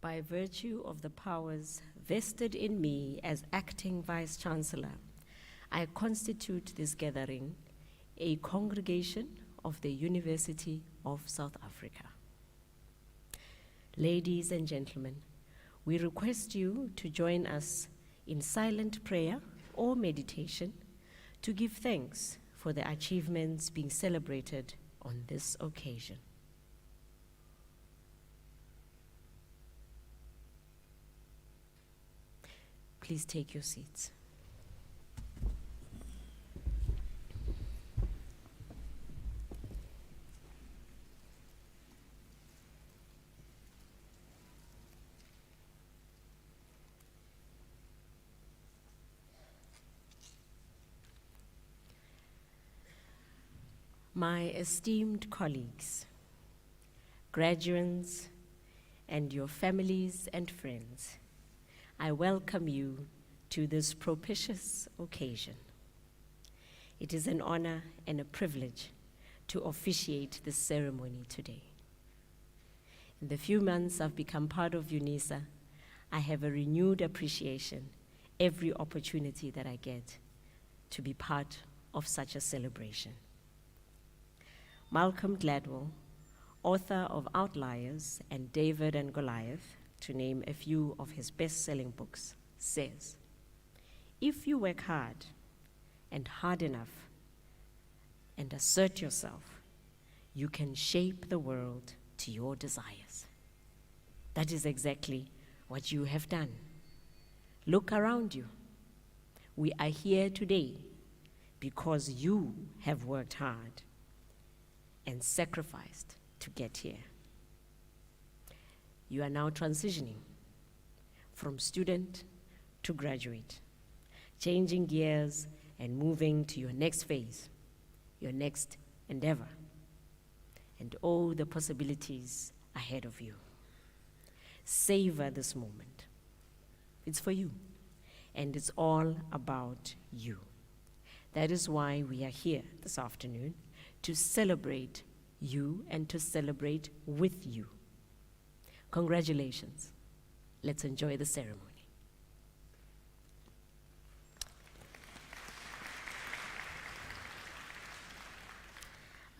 by virtue of the powers vested in me as acting Vice-Chancellor, I constitute this gathering a congregation of the University of South Africa. Ladies and gentlemen, we request you to join us in silent prayer or meditation to give thanks for the achievements being celebrated on this occasion. Please take your seats. My esteemed colleagues, graduates, and your families and friends, I welcome you to this propitious occasion. It is an honor and a privilege to officiate this ceremony today. In the few months I've become part of Unisa, I have a renewed appreciation every opportunity that I get to be part of such a celebration. Malcolm Gladwell, author of Outliers and David and Goliath, to name a few of his best-selling books, says, if you work hard and hard enough and assert yourself, you can shape the world to your desires. That is exactly what you have done. Look around you. We are here today because you have worked hard and sacrificed to get here. You are now transitioning from student to graduate, changing gears and moving to your next phase, your next endeavor, and all the possibilities ahead of you. Savor this moment. It's for you, and it's all about you. That is why we are here this afternoon, to celebrate you and to celebrate with you. Congratulations. Let's enjoy the ceremony.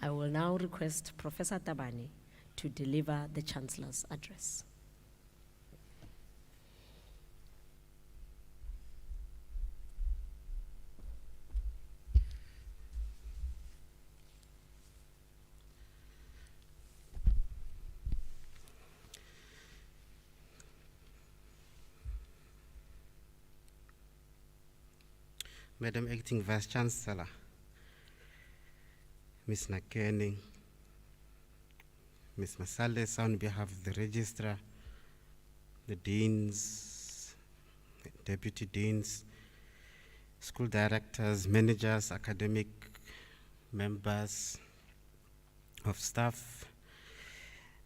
I will now request Professor Tabane to deliver the Chancellor's address. Madam Acting Vice-Chancellor, Ms. Nakeni, Ms. Masales, on behalf of the Registrar, the Deans, Deputy Deans, School Directors, Managers, Academic Members of Staff,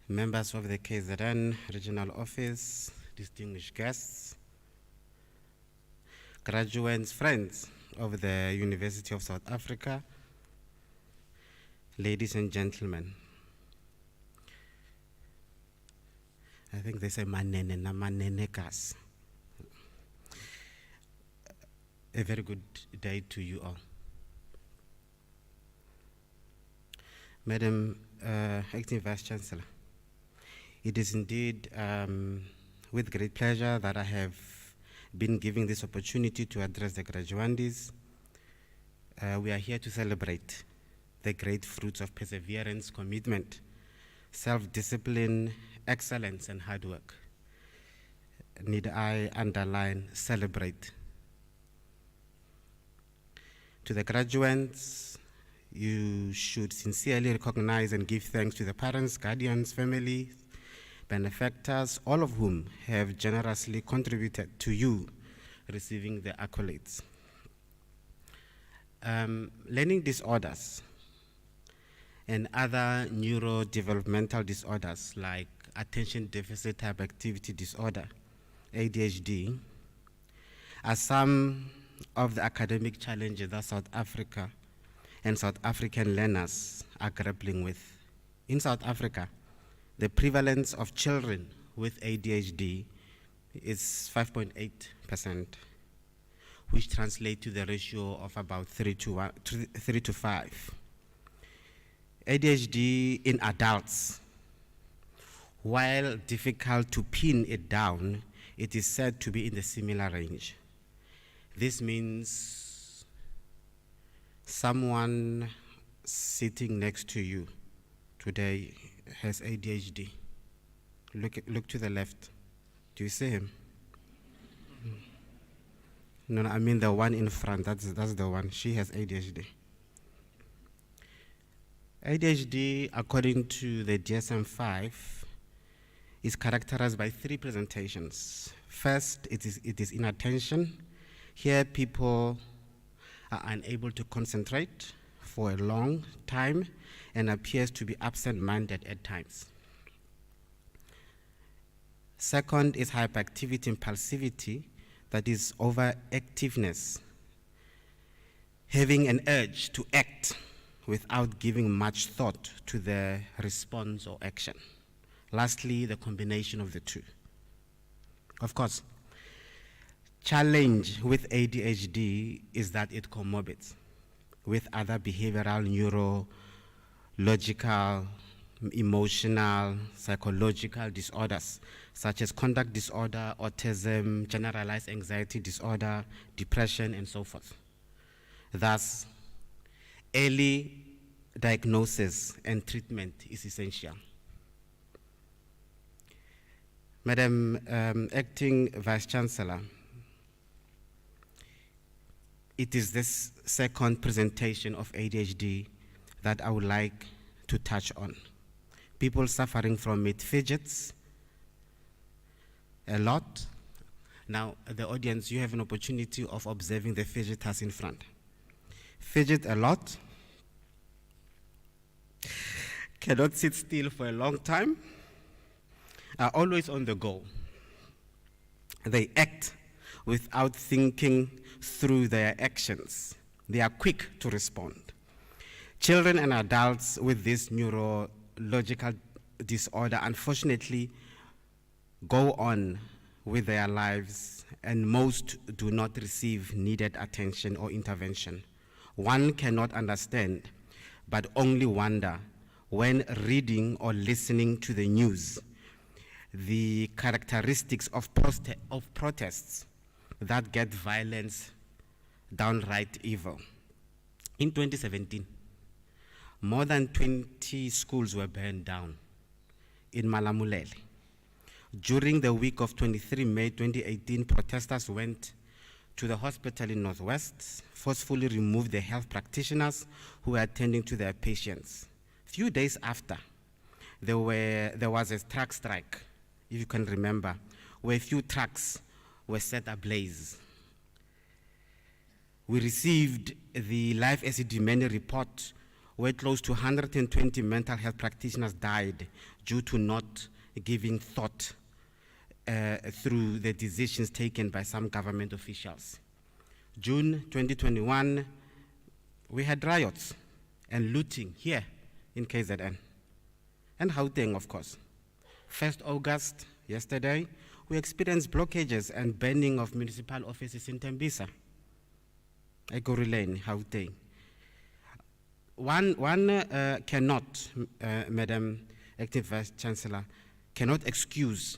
Members of the KZN Regional Office, distinguished guests, graduates, friends of the University of South Africa, ladies and gentlemen. I think they say manene na manenekas. A very good day to you all. Madam Acting Vice-Chancellor, it is indeed with great pleasure that I have been given this opportunity to address the graduandes. We are here to celebrate the great fruits of perseverance, commitment, self-discipline, excellence, and hard work. Need I underline, celebrate. To the graduates, you should sincerely recognize and give thanks to the parents, guardians, family, benefactors, all of whom have generously contributed to you receiving the accolades. Learning disorders and other neurodevelopmental disorders like attention deficit hyperactivity disorder, ADHD, are some of the academic challenges that South Africa and South African learners are grappling with. In South Africa, the prevalence of children with ADHD is 5.8%, which translates to the ratio of about 3 to 5. ADHD in adults, while difficult to pin it down, it is said to be in the similar range. This means someone sitting next to you today has ADHD. Look to the left. Do you see him? No, I mean the one in front. That's the one. She has ADHD. ADHD, according to the DSM-5, is characterized by 3 presentations. First, it is inattention. Here, people are unable to concentrate for a long time and appears to be absent-minded at times. Second is hyperactivity, impulsivity, that is overactiveness, having an urge to act without giving much thought to the response or action. Lastly, the combination of the two. Of course, challenge with ADHD is that it comorbid with other behavioral, neurological, emotional, psychological disorders, such as conduct disorder, autism, generalized anxiety disorder, depression, and so forth. Thus, early diagnosis and treatment is essential. Madam Acting Vice Chancellor, it is this second presentation of ADHD that I would like to touch on. People suffering from it fidgets a lot. Now, the audience, you have an opportunity of observing the fidgeters in front. Fidget a lot, cannot sit still for a long time, are always on the go. They act without thinking through their actions. They are quick to respond. Children and adults with this neurological disorder unfortunately go on with their lives, and most do not receive needed attention or intervention. One cannot understand, but only wonder when reading or listening to the news, the characteristics of protests that get violence, downright evil. In 2017, more than 20 schools were burned down in Malamulele. During the week of 23 May 2018, protesters went to the hospital in Northwest, forcefully removed the health practitioners who were attending to their patients. Few days after, there was a truck strike, if you can remember, where a few trucks were set ablaze. We received the Life as a Demand report where close to 120 mental health practitioners died due to not giving thought through the decisions taken by some government officials. June 2021, we had riots and looting here in KZN and Gauteng, of course. 1st August, yesterday, we experienced blockages and burning of municipal offices in Tembisa, Ekurhuleni, Gauteng. One cannot, Madam Acting Vice Chancellor, cannot excuse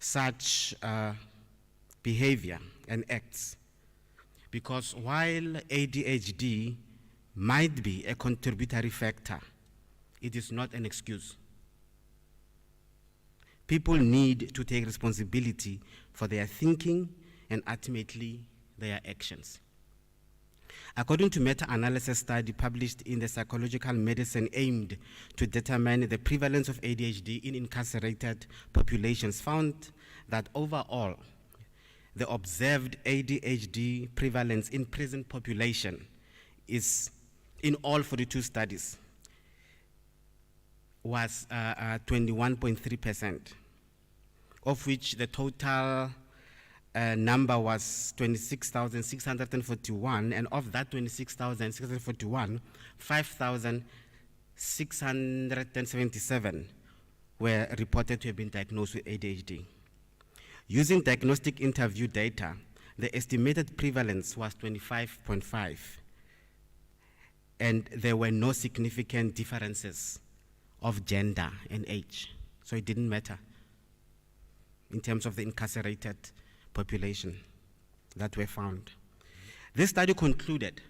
such behavior and acts, because while ADHD might be a contributory factor, it is not an excuse. People need to take responsibility for their thinking and ultimately their actions. According to meta-analysis study published in the Psychological Medicine aimed to determine the prevalence of ADHD in incarcerated populations, found that overall, the observed ADHD prevalence in prison population is, in all 42 studies, was 21.3%, of which the total number was 26,641, and of that 26,641, 5,677 were reported to have been diagnosed with ADHD. Using diagnostic interview data, the estimated prevalence was 25.5, and there were no significant differences of gender and age, so it didn't matter in terms of the incarcerated population that were found. This study concluded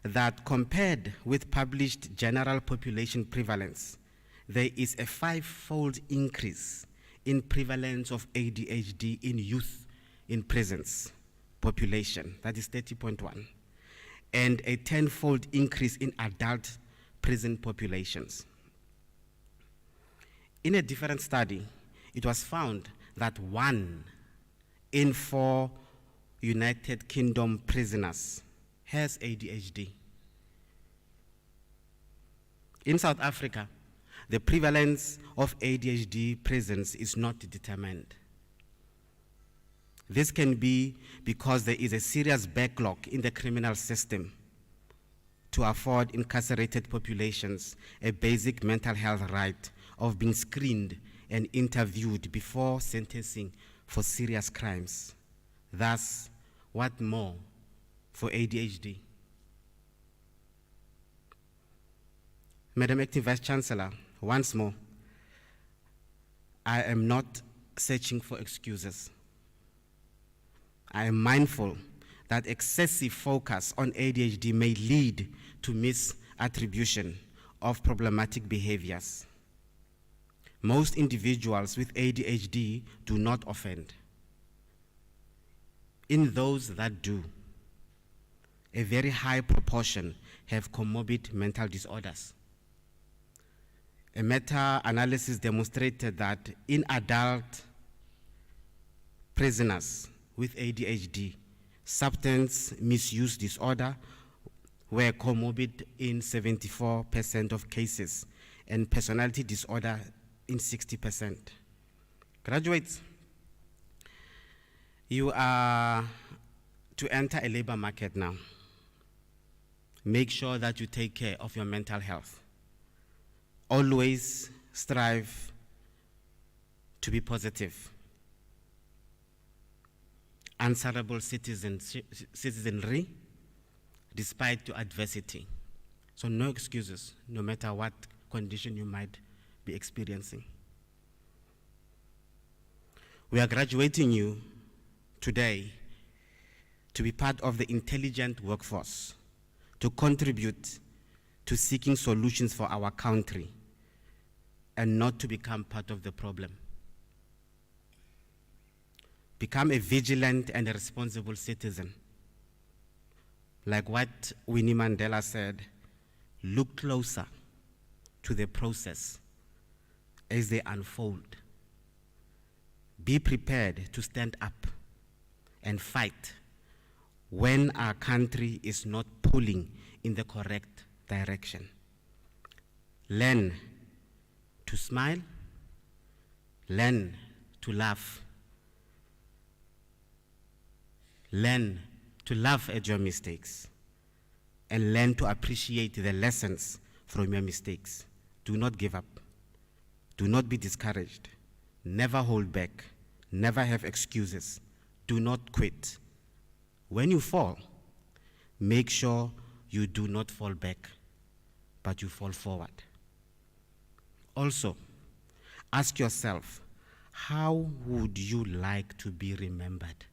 that compared with published general population prevalence, there is a 5-fold increase in prevalence of ADHD in youth in prisons population, that is 30.1, and a 10-fold increase in adult prison populations. In a different study, it was found that 1 in 4 United Kingdom prisoners has ADHD. In South Africa, the prevalence of ADHD prisons is not determined. This can be because there is a serious backlog in the criminal system to afford incarcerated populations a basic mental health right of being screened and interviewed before sentencing for serious crimes. Thus, what more for ADHD? Madam Acting Vice Chancellor, once more, I am not searching for excuses. I am mindful that excessive focus on ADHD may lead to misattribution of problematic behaviors. Most individuals with ADHD do not offend. In those that do, a very high proportion have comorbid mental disorders. A meta-analysis demonstrated that in adult prisoners with ADHD, substance misuse disorder were comorbid in 74% of cases, and personality disorder in 60%. Graduates, you are to enter a labor market now. Make sure that you take care of your mental health. Always strive to be positive. Answerable citizenry despite your adversity. So no excuses, no matter what condition you might be experiencing. We are graduating you today to be part of the intelligent workforce, to contribute to seeking solutions for our country, and not to become part of the problem. Become a vigilant and a responsible citizen. Like what Winnie Mandela said, look closer to the process as they unfold. Be prepared to stand up and fight when our country is not pulling in the correct direction. Learn to smile, learn to laugh, learn to laugh at your mistakes, and learn to appreciate the lessons from your mistakes. Do not give up. Do not be discouraged. Never hold back. Never have excuses. Do not quit. When you fall, make sure you do not fall back, but you fall forward. Also, ask yourself, how would you like to be remembered?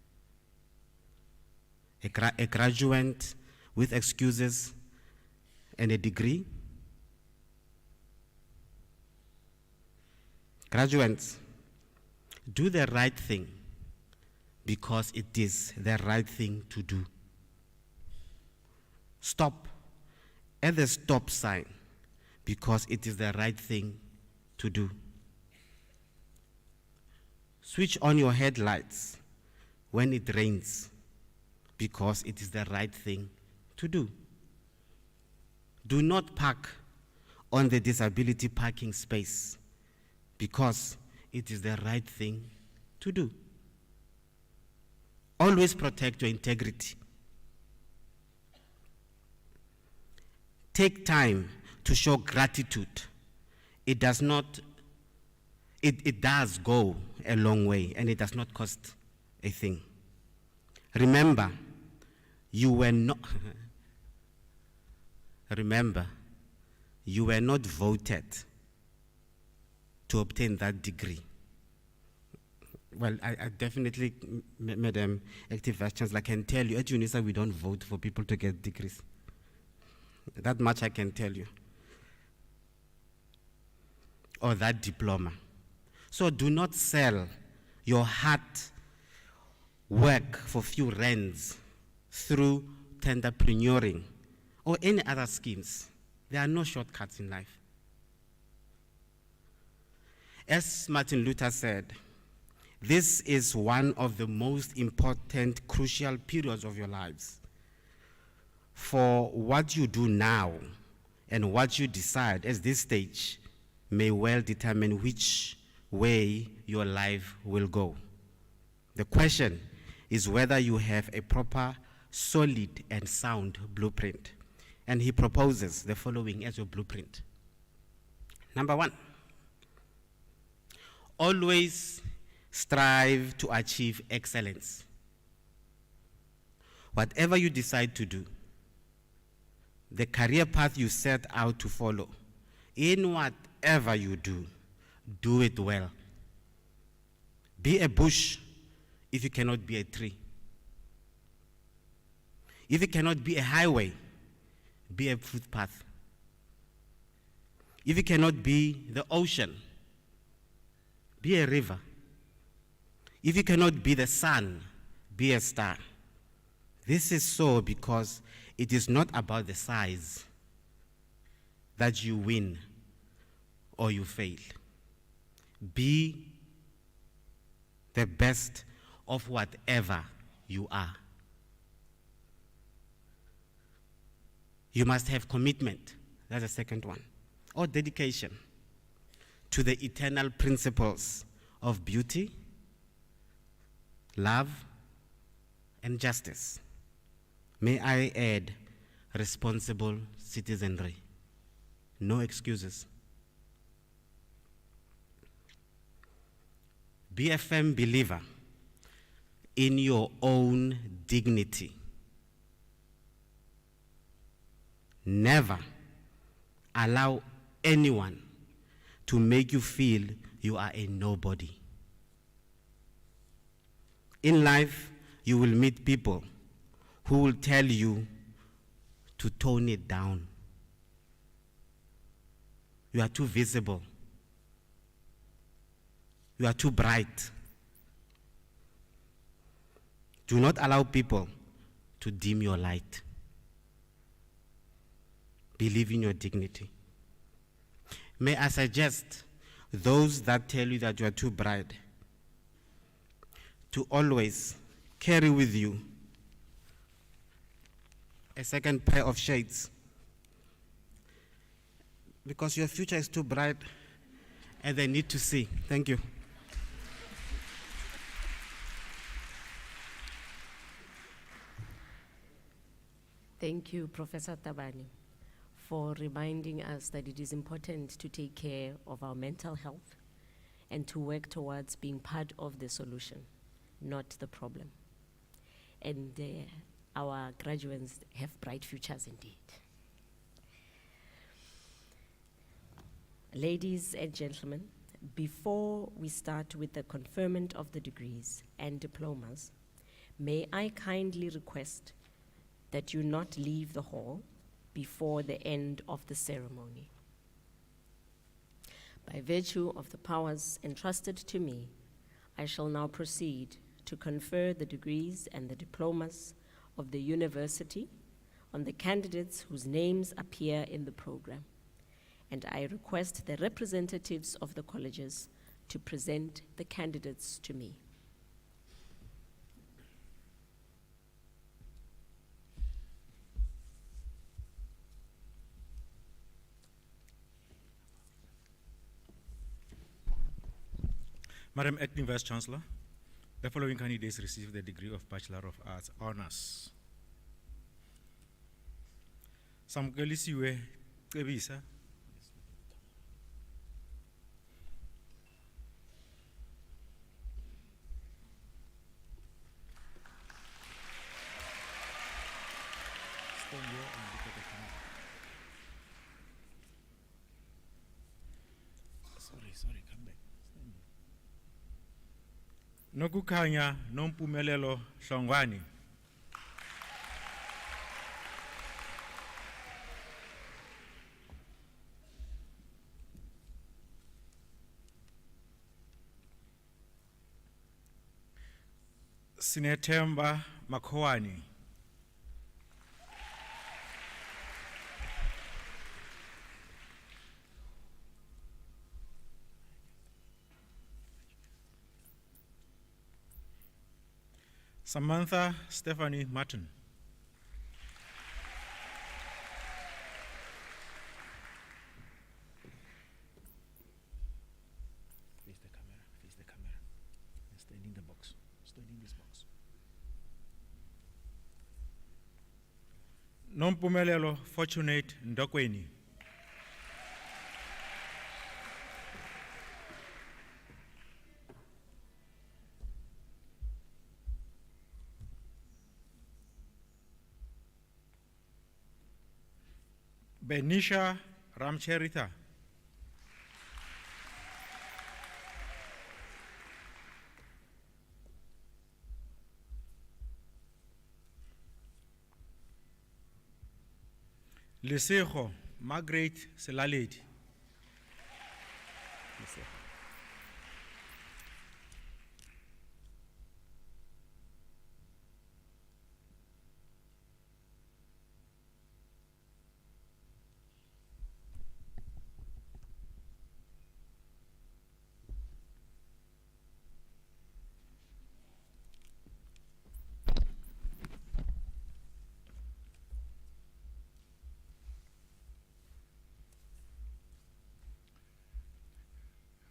A graduate with excuses and a degree? Graduates, do the right thing because it is the right thing to do. Stop at the stop sign because it is the right thing to do. Switch on your headlights when it rains because it is the right thing to do. Do not park on the disability parking space because it is the right thing to do. Always protect your integrity. Take time to show gratitude. It does not it does go a long way, and it does not cost a thing. Remember, you were not remember, you were not voted to obtain that degree. Well, I definitely, Madam Active Vice Chancellor, can tell you, at Unisa we don't vote for people to get degrees. That much I can tell you. Or that diploma. So do not sell your hard work for few rands through tenderpreneuring or any other schemes. There are no shortcuts in life. As Martin Luther said, this is one of the most important, crucial periods of your lives. For what you do now and what you decide at this stage may well determine which way your life will go. The question is whether you have a proper, solid, and sound blueprint. And he proposes the following as your blueprint. Number one, always strive to achieve excellence. Whatever you decide to do, the career path you set out to follow, in whatever you do it well. Be a bush if you cannot be a tree. If you cannot be a highway, be a footpath. If you cannot be the ocean, be a river. If you cannot be the sun, be a star. This is so because it is not about the size that you win or you fail. Be the best of whatever you are. You must have commitment, that's the second one, or dedication to the eternal principles of beauty, love, and justice. May I add, responsible citizenry. No excuses. Be a firm believer in your own dignity. Never allow anyone to make you feel you are a nobody. In life, you will meet people who will tell you to tone it down. You are too visible. You are too bright. Do not allow people to dim your light. Believe in your dignity. May I suggest those that tell you that you are too bright to always carry with you a second pair of shades, because your future is too bright and they need to see. Thank you. Thank you, Professor Tabani, for reminding us that it is important to take care of our mental health and to work towards being part of the solution, not the problem. And our graduates have bright futures indeed. Ladies and gentlemen, before we start with the conferment of the degrees and diplomas, may I kindly request that you not leave the hall before the end of the ceremony. By virtue of the powers entrusted to me, I shall now proceed to confer the degrees and the diplomas of the university on the candidates whose names appear in the program. And I request the representatives of the colleges to present the candidates to me. Madam Acting Vice Chancellor, the following candidates received the degree of Bachelor of Arts Honors. Samkelisiwe Cebisa. Nokukhanya Nompumelelo Hlongwane. Sinethemba Makhowani. Samantha Stephanie Martin. Face the camera, face the camera. And stand in the box. Stand in this box. Nompumelelo Fortunate Ndokweni. Benisha Ramcherita. Lesego Margaret Selaledi.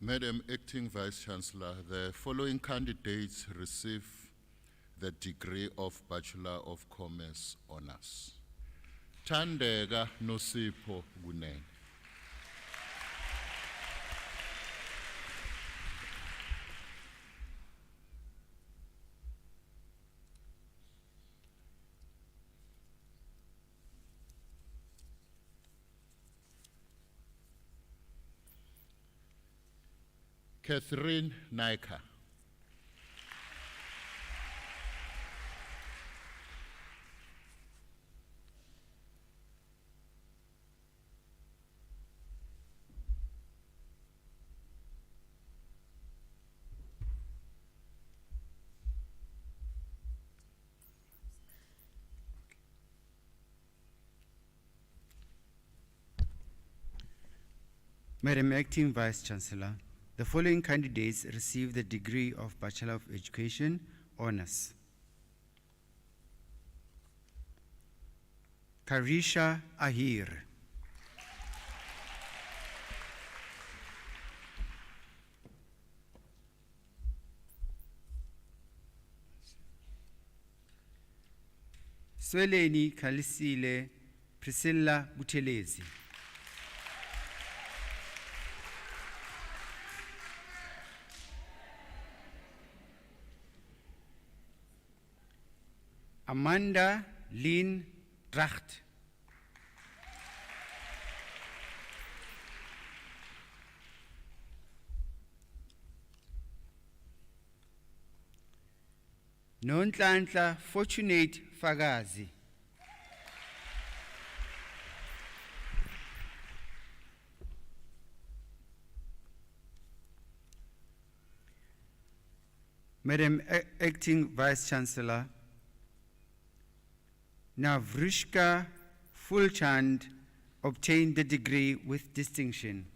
Madam Acting Vice-Chancellor, the following candidates receive the degree of Bachelor of Commerce Honours. Thandeka Nosipho Kunene. Catherine Naika. Madam Acting Vice-Chancellor, the following candidates receive the degree of Bachelor of Education Honours. Karisha Ahir. Sweleni Kalisile Priscilla Buthelezi. Amanda Lynn Dracht. Nonhlanhla Fortunate Fakazi. Madam Acting Vice-Chancellor, Navrishka Fulchand obtained the degree with distinction.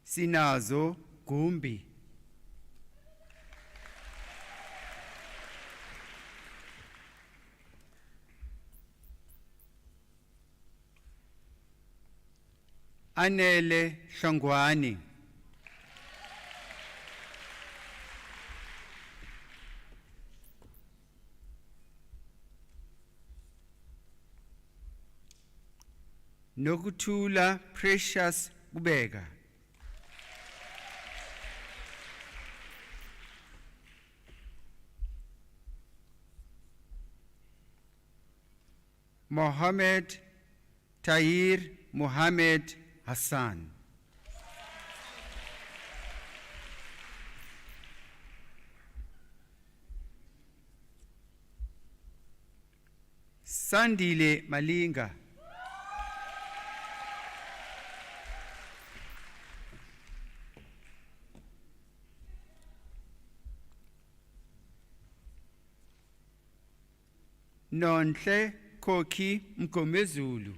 Sinazo Gumbi. Anele Hlongwane. Nokuthula Precious Kubeka. Mohammed Tahir Mohammed Hassan. Sandile Malinga. Nonhle Koki Mgomezulu.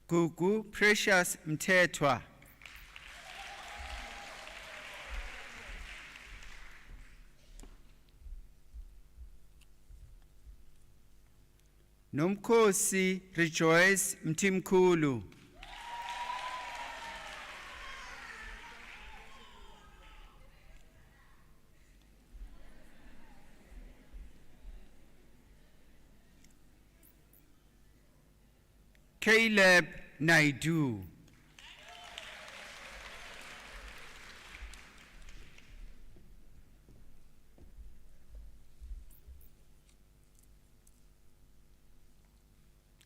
Gugu Precious Mthethwa. Nomkhosi Rejoice Mtimkhulu. Caleb Naidu.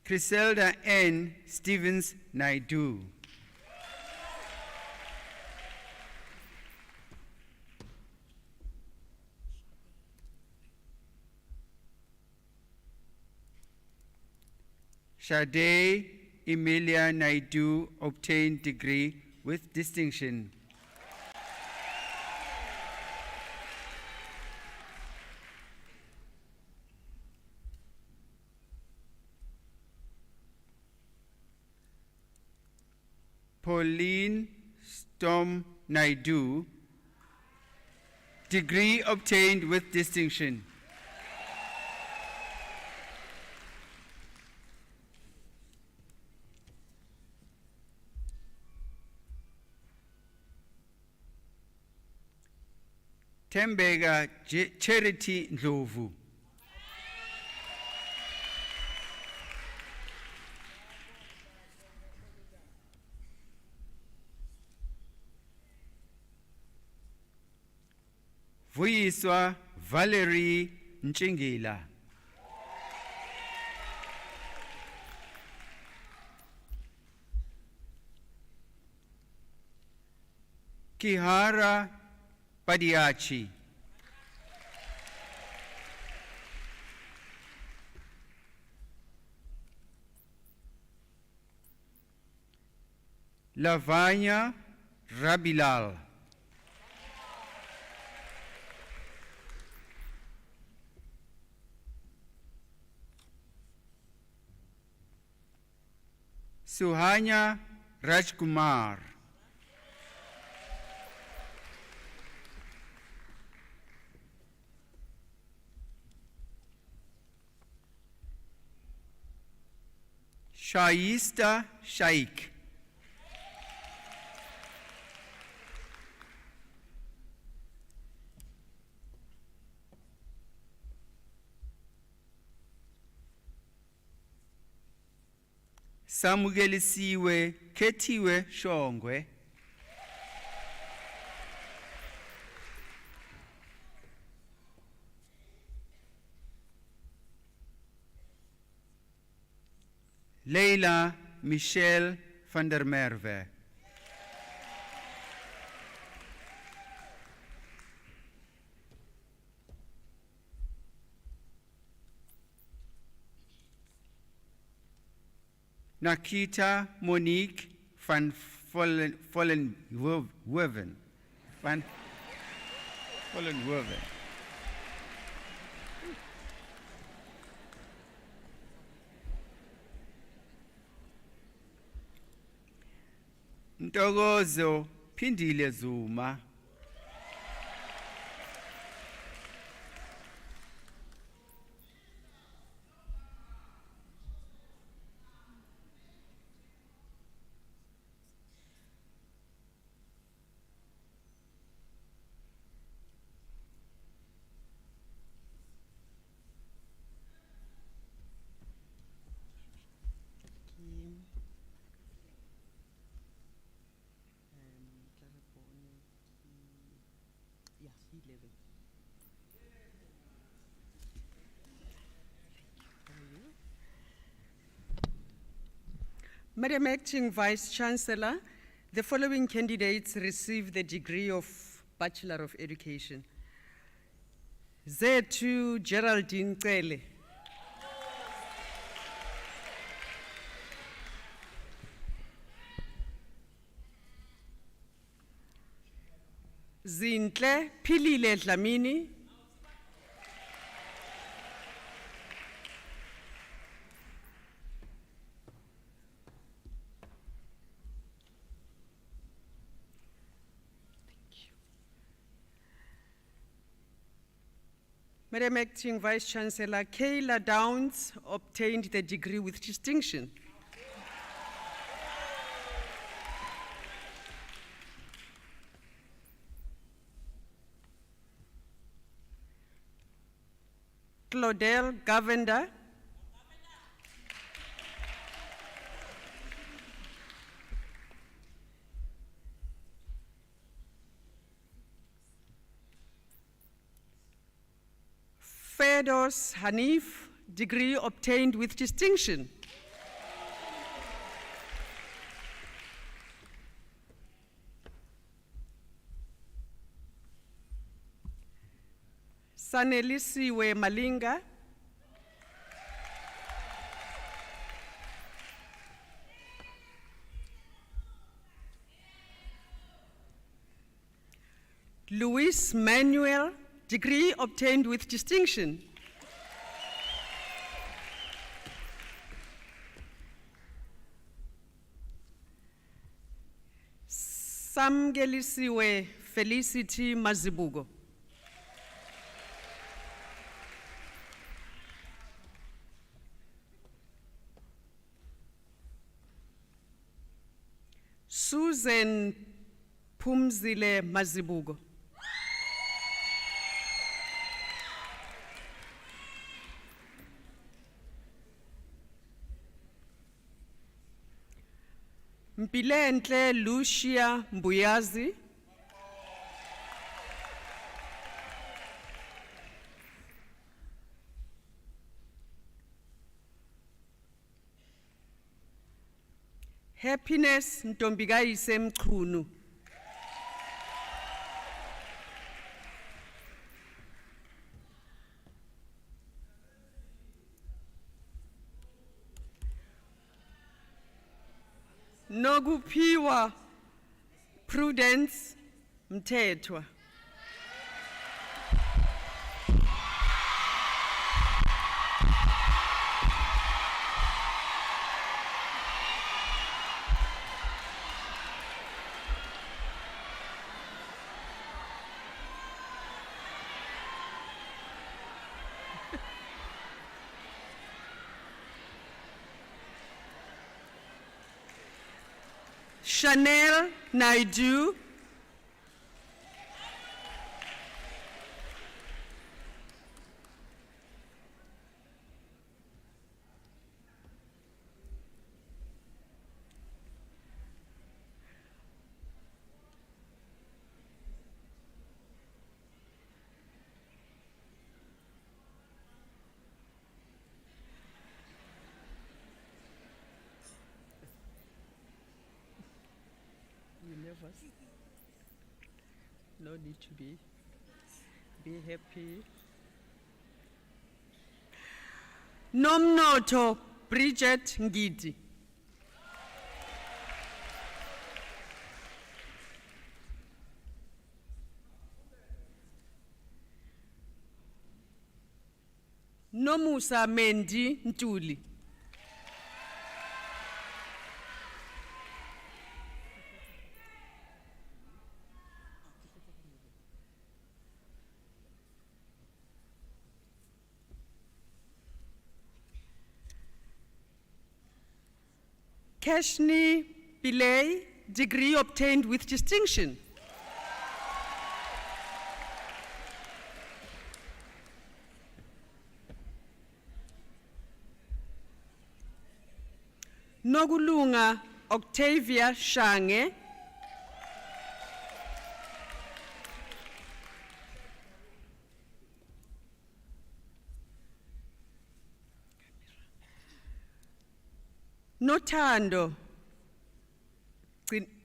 Criselda N. Stevens Naidu. Shade Emilia Naidu obtained degree with distinction. Pauline Storm Naidu, degree obtained with distinction. Tembega Charity Ndlovu. Vuyiswa Valerie Nchingila. Kihara Padiachi. Lavanya Rabilal. Suhanya Rajkumar. Shaista Shaikh. Samugelisiwe Ketiwe Shongwe. Leila Michelle van der Merwe. Nakita Monique van Vollenwerven. Van Vollenwerven. Ntokozo Phindile Zuma. Madam Acting Vice-Chancellor, the following candidates receive the degree of Bachelor of Education. Zethu Geraldine Cele. Zinhle Philile Dlamini. Madam Acting Vice-Chancellor, Kayla Downs obtained the degree with distinction. Claudel Govender. Fedos Hanif, degree obtained with distinction. Sanelisiwe Malinga. Luis Manuel, degree obtained with distinction. Samgelisiwe Felicity Mazibugo. Susan Pumzile Mazibugo. Mpilenhle Lucia Mbuyazi. Happiness Ntombikayise Mchunu. Nokuphiwa Prudence Mthethwa. Chanel Naidu. You nervous? No need to be. Be happy. Nomnoto Bridget Ngidi. Nomusa Mendi Ntuli. Keshni Pillay, degree obtained with distinction. Nogulunga Octavia Shange. Notando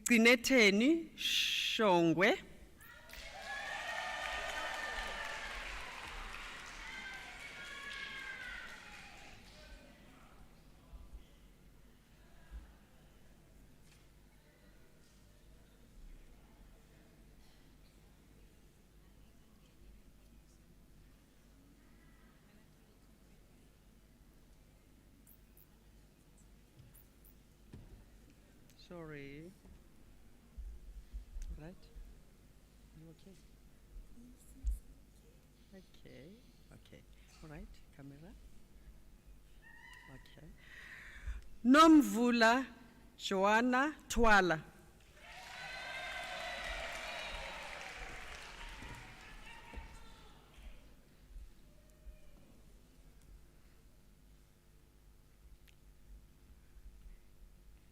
Gcinetheni Shongwe, sorry. Right? You okay? Okay, okay. All right, camera. Okay. Nomvula Joanna Twala.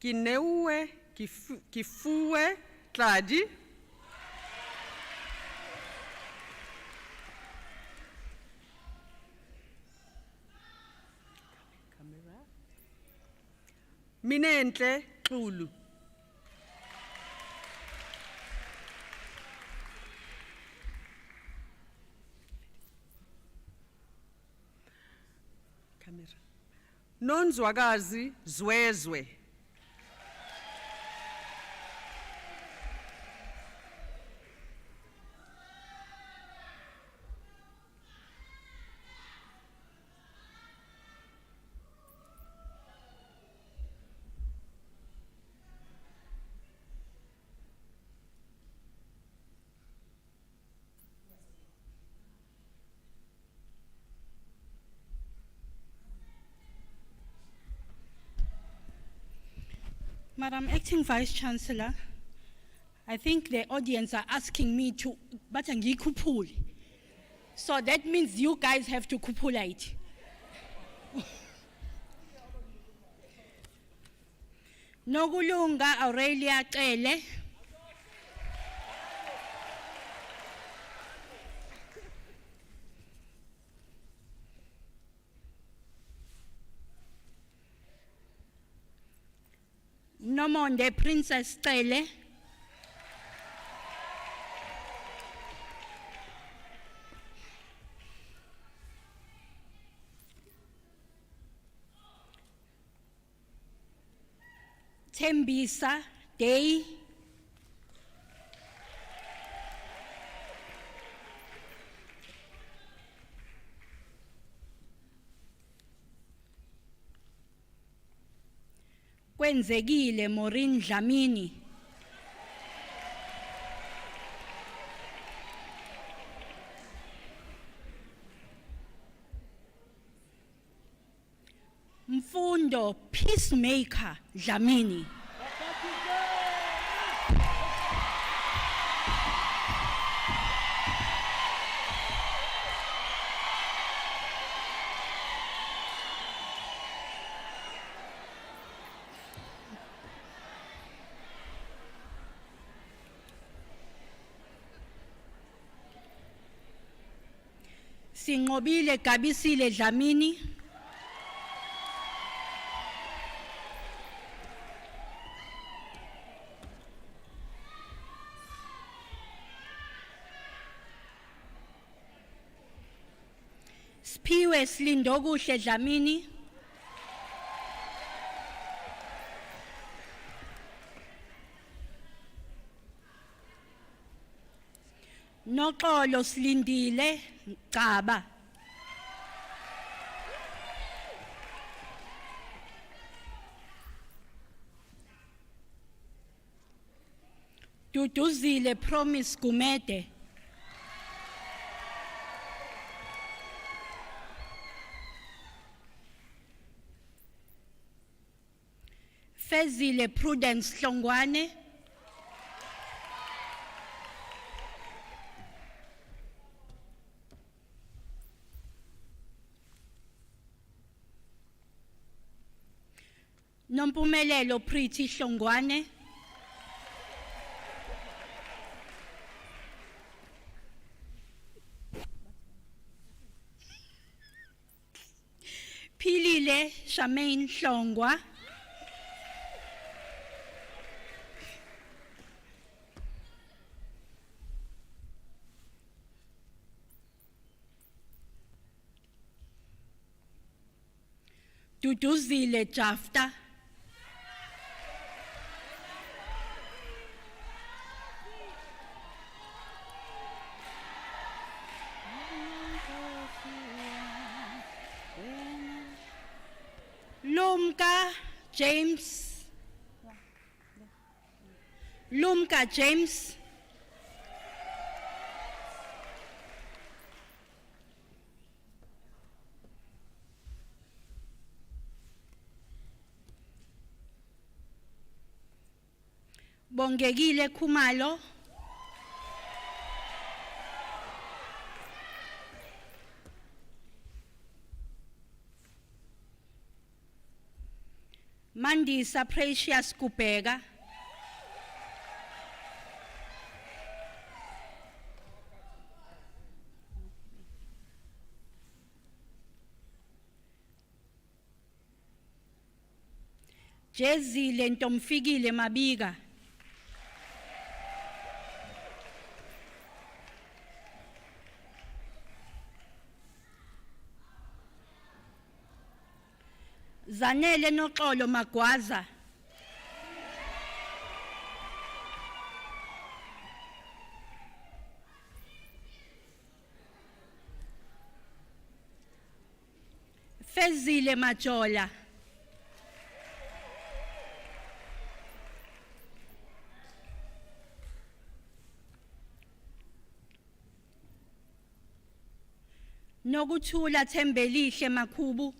Kineue Kifue Tladi. Camera. Minenhle Xulu. Camera. Nonzwakazi Zwezwe. Madam Acting Vice Chancellor, I think the audience are asking me to, but angikhuphule. So that means you guys have to kupulate. Nokulunga Aurelia Cele. Nomonde Princess Cele. Tembisa Day. Kwenzekile Maureen Dlamini. Mfundo Peacemaker Dlamini. Sinqobile Gabisile Dlamini. Sphiwe Slindokuhle Dlamini. Noxolo Silindile Gcaba. Duduzile Promise Gumede. Fezile Prudence Hlongwane. Nompumelelo Pretty Hlongwane. Philile Charmaine Hlongwa. Duduzile Jafta, Lumka James, Lumka James, Bongekile Khumalo, Mandisa Precious Kupega, Jezile Ntomfikile Mabiga, Zanele Noxolo Magwaza, Fezile Majola, Nokuthula Thembelihle Makhubu,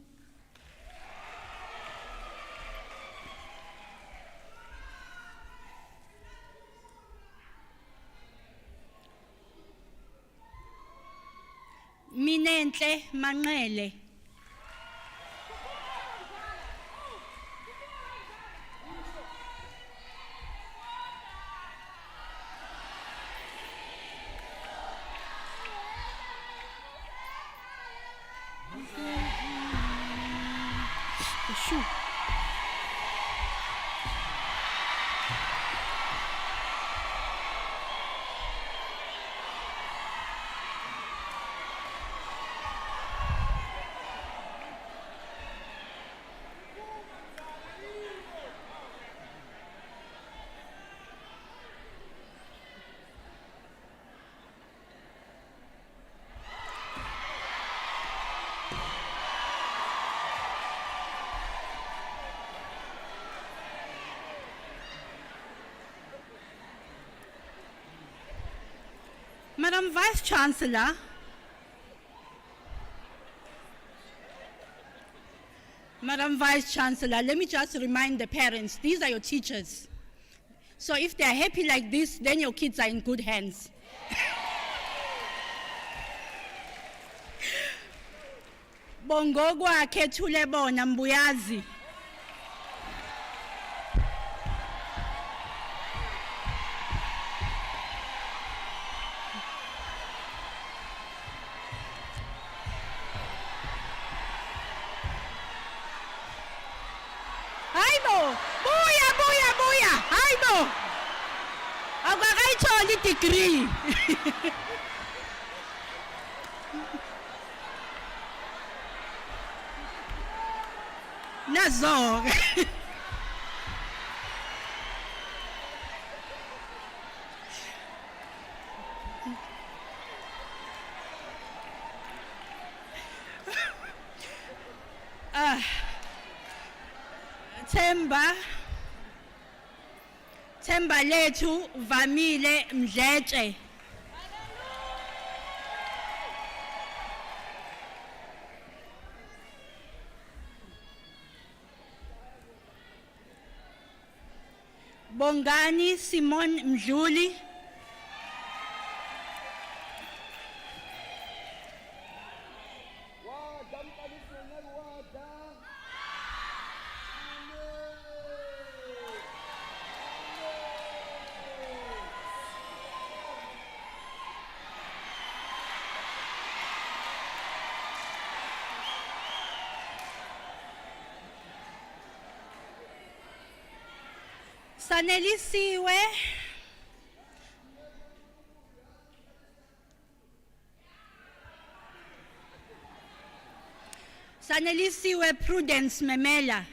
Minenhle Manqele, Shoo. Madam Vice Chancellor, Madam Vice Chancellor, let me just remind the parents, these are your teachers. So if they're happy like this, then your kids are in good hands. Bongogwa kethule bona Mbuyazi. Hayibo, akakayitholi degree. Nazo. Themba lethu Vamile Mdletshe. Bongani Simon Mdluli. Sanelisiwe Sanelisiwe Prudence Memela.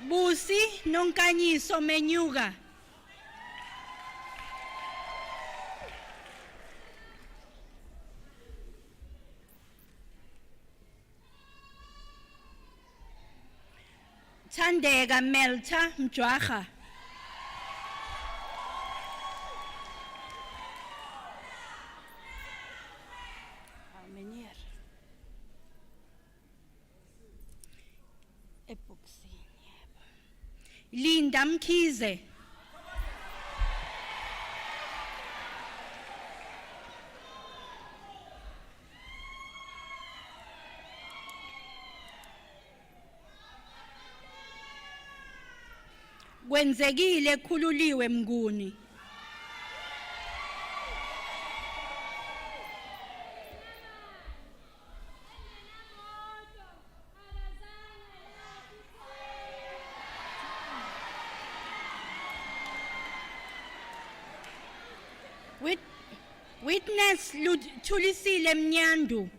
Busi Nonkanyiso Menyuga. Thandeka Melta Mjwaha. Meneer. Epoxy. Linda Mkhize. Kwenzekile khululiwe Mnguni. Witness Thulisile Mnyandu.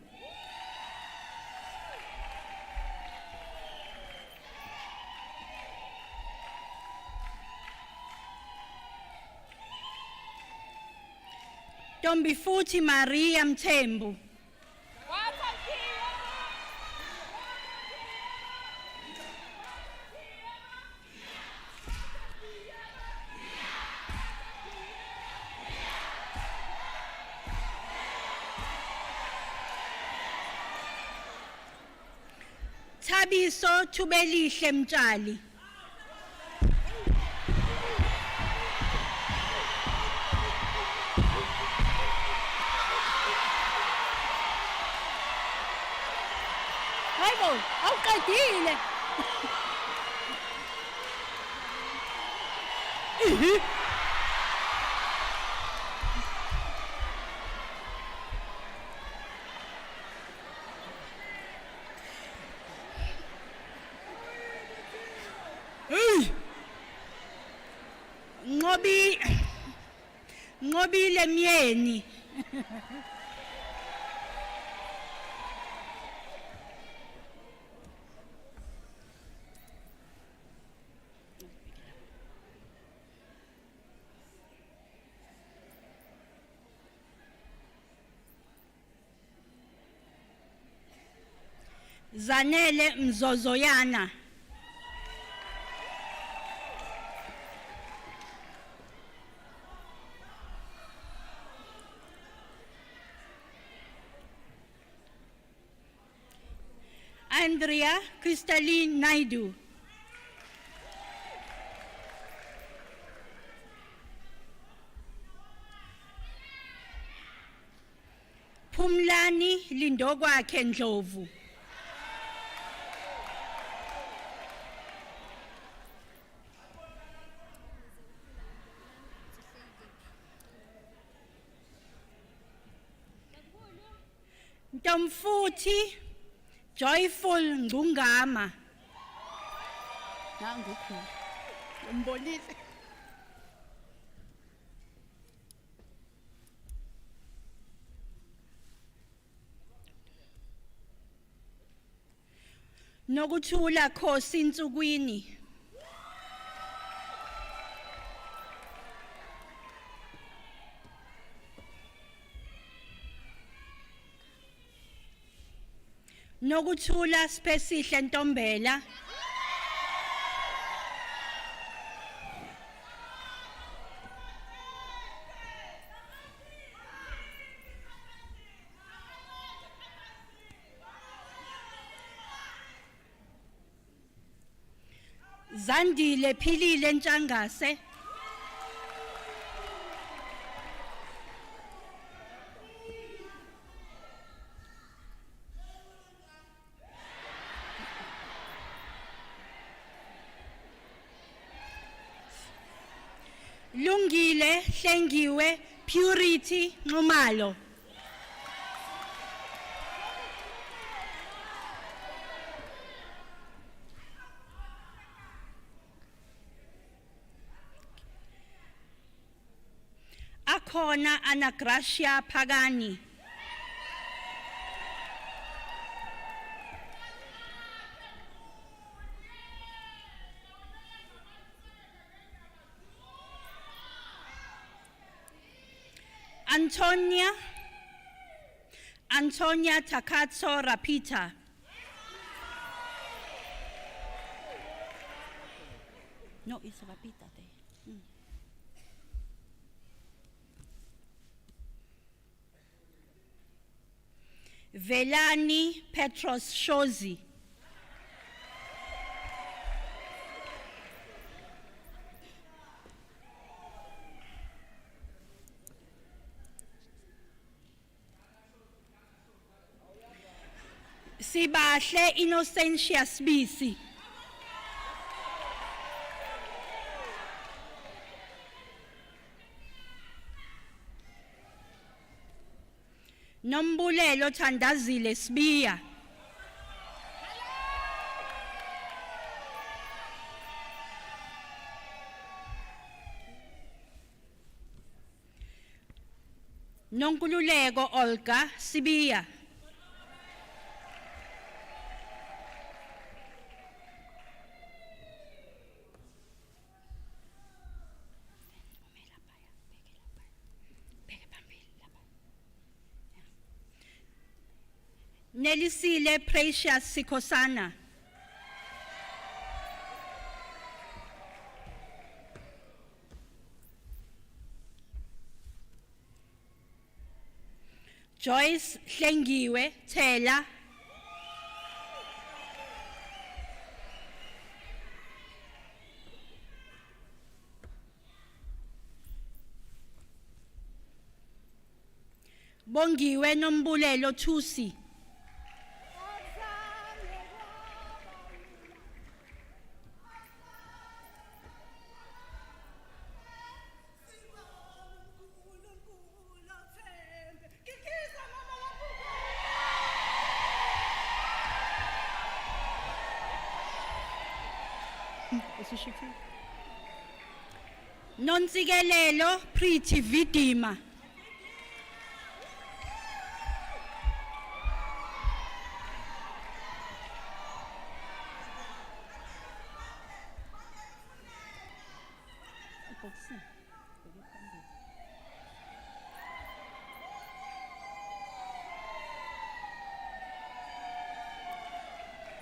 Tombifuthi Maria Mthembu. Thabiso Thubelihle Mtshali. Hayibo, awuqedile. Ngobile Myeni. Zanele Mzozoyana. Andrea Crystalline Naidu. Phumlani Lindokwakhe Ndlovu. Ntomfuthi Joyful Ngungama. Nangu khona. Umbonile. Nokuthula Khosi Nsukwini. Nokuthula Spesihle Ntombela. Zandile Philile Ntshangase. Lungile Hlengiwe Purity Nxumalo. ukhona Anagracia Pagani. Antonia Takatso Rapita. No, it's Rapita there. Velani Petros Shozi. Sibahle Innocentia Sbisi. Nombulelo Thandazile Sbiya. Nonkululeko Olga Sibiya. Nelisile Precious Sikosana. Joyce Hlengiwe Tela. Bongiwe Nombulelo Thusi. Nonsikelelo Pretty Vidima.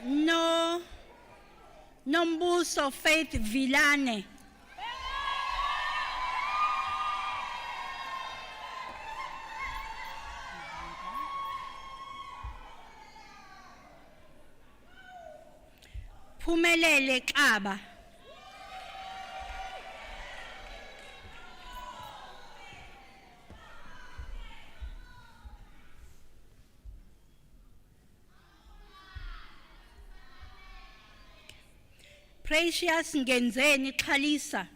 No Nombuso Faith Vilane. Phumelele Xaba. Precious Ngenzeni Xalisa.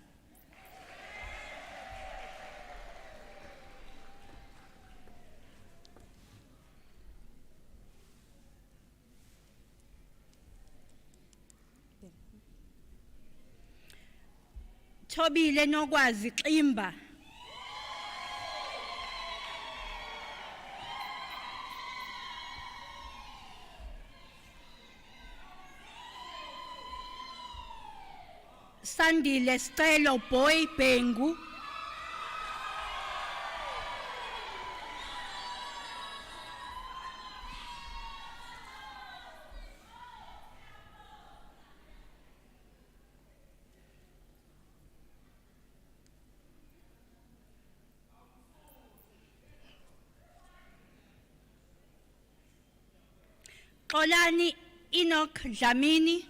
Thobile Nokwazi Ximba. Sandile Stelo Boy Bengu. Xolani Enoch Dlamini.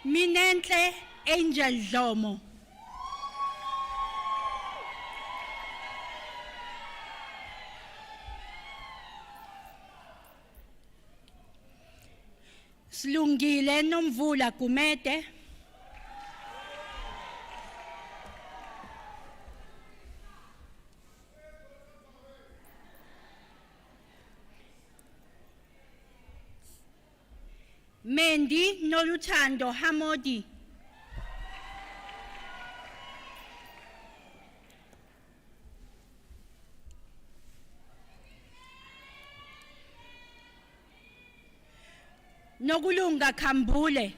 Minenhle Angel Dlomo. Silungile Nomvula Kumete. Mendi Noluthando Hamodi. Nokulunga Khambule.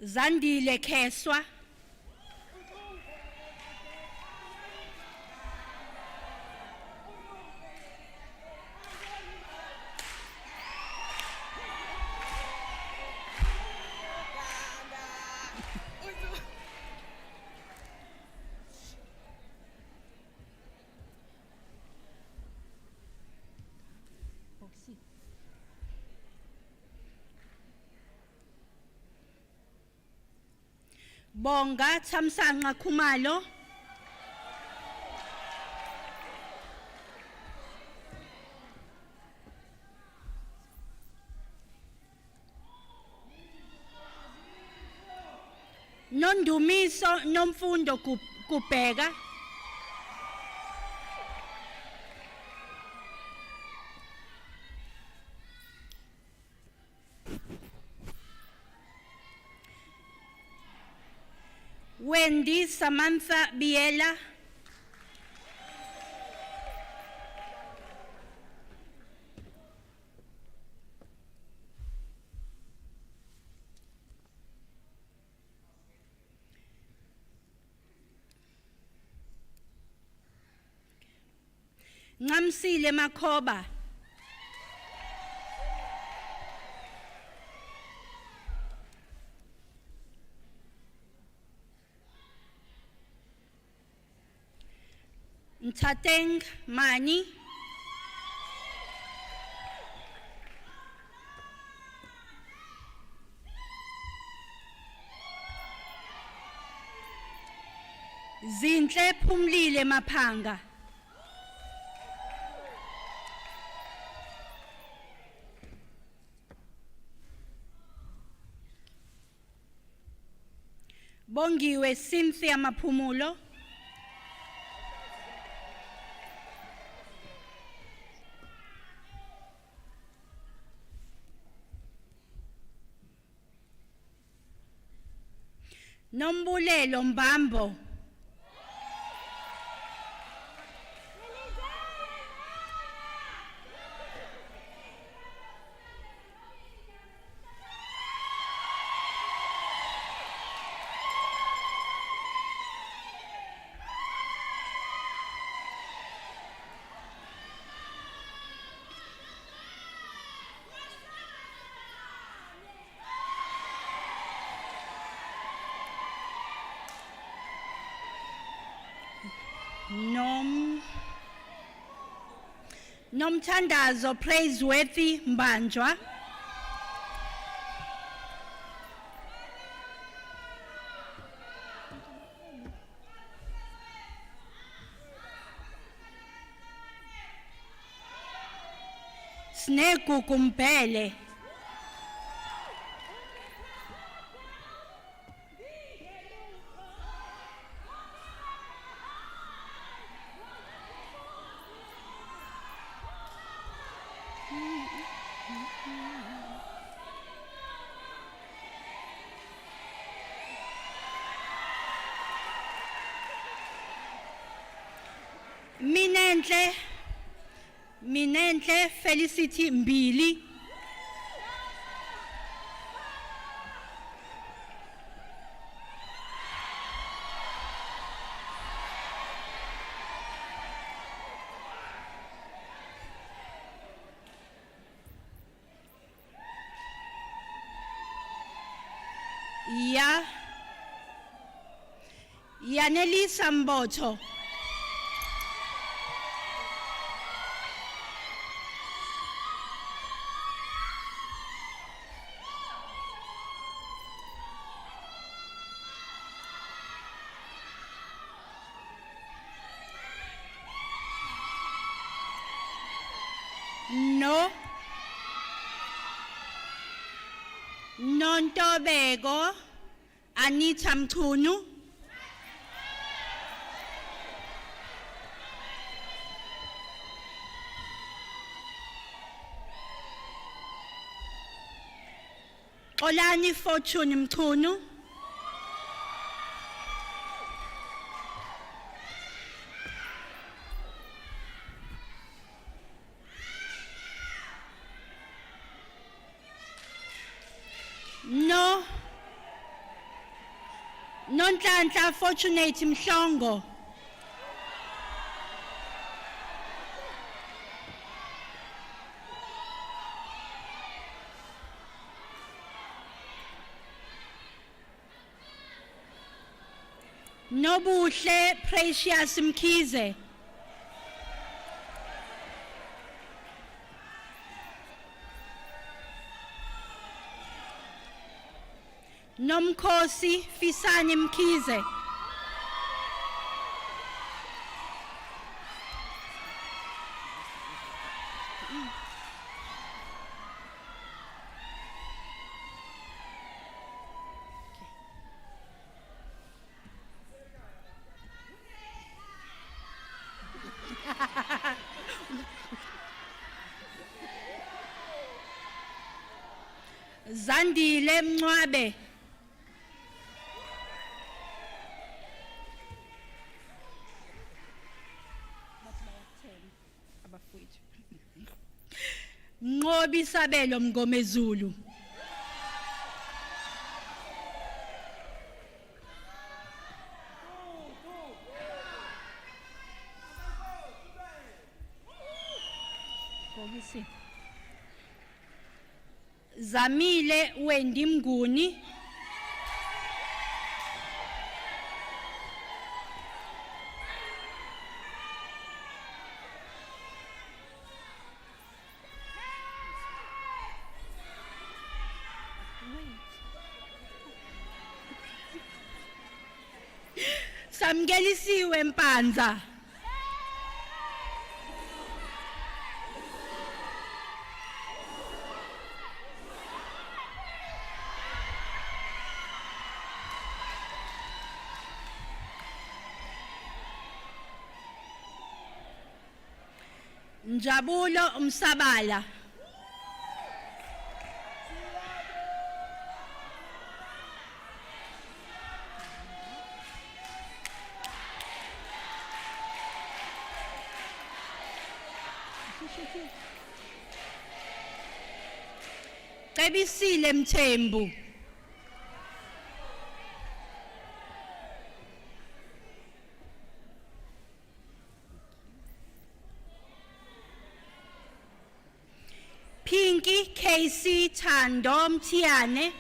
Zandile Keswa. Bonga Thamsanqa Khumalo. Nondumiso Nomfundo Kubheka. Wendy Samantha Biela. Ngamsile Makhoba. Ntateng Mani. Zinhle Phumlile Maphanga. Bongiwe Cynthia Maphumulo. Nombulelo Mbambo. Nomthandazo Praiseworthy Mbanjwa. Snegugu Mbele. Minenhle Felicity Mbili. Yanelisa Mbotho. Nontobeko Anita Mchunu. Olani Fortune Mchunu. No. Nonhlanhla Fortunate Mhlongo. Nobuhle Precious Mkhize. Nomkhosi Fisani Mkhize. Zandile Mncwabe. Ngobi Sabelo Mngomezulu. Zamile Wendi Mnguni. Samgelisiwe Mpanza. Njabulo Msabala. Cebisile Mthembu. Pinky KC Thando Mthiane.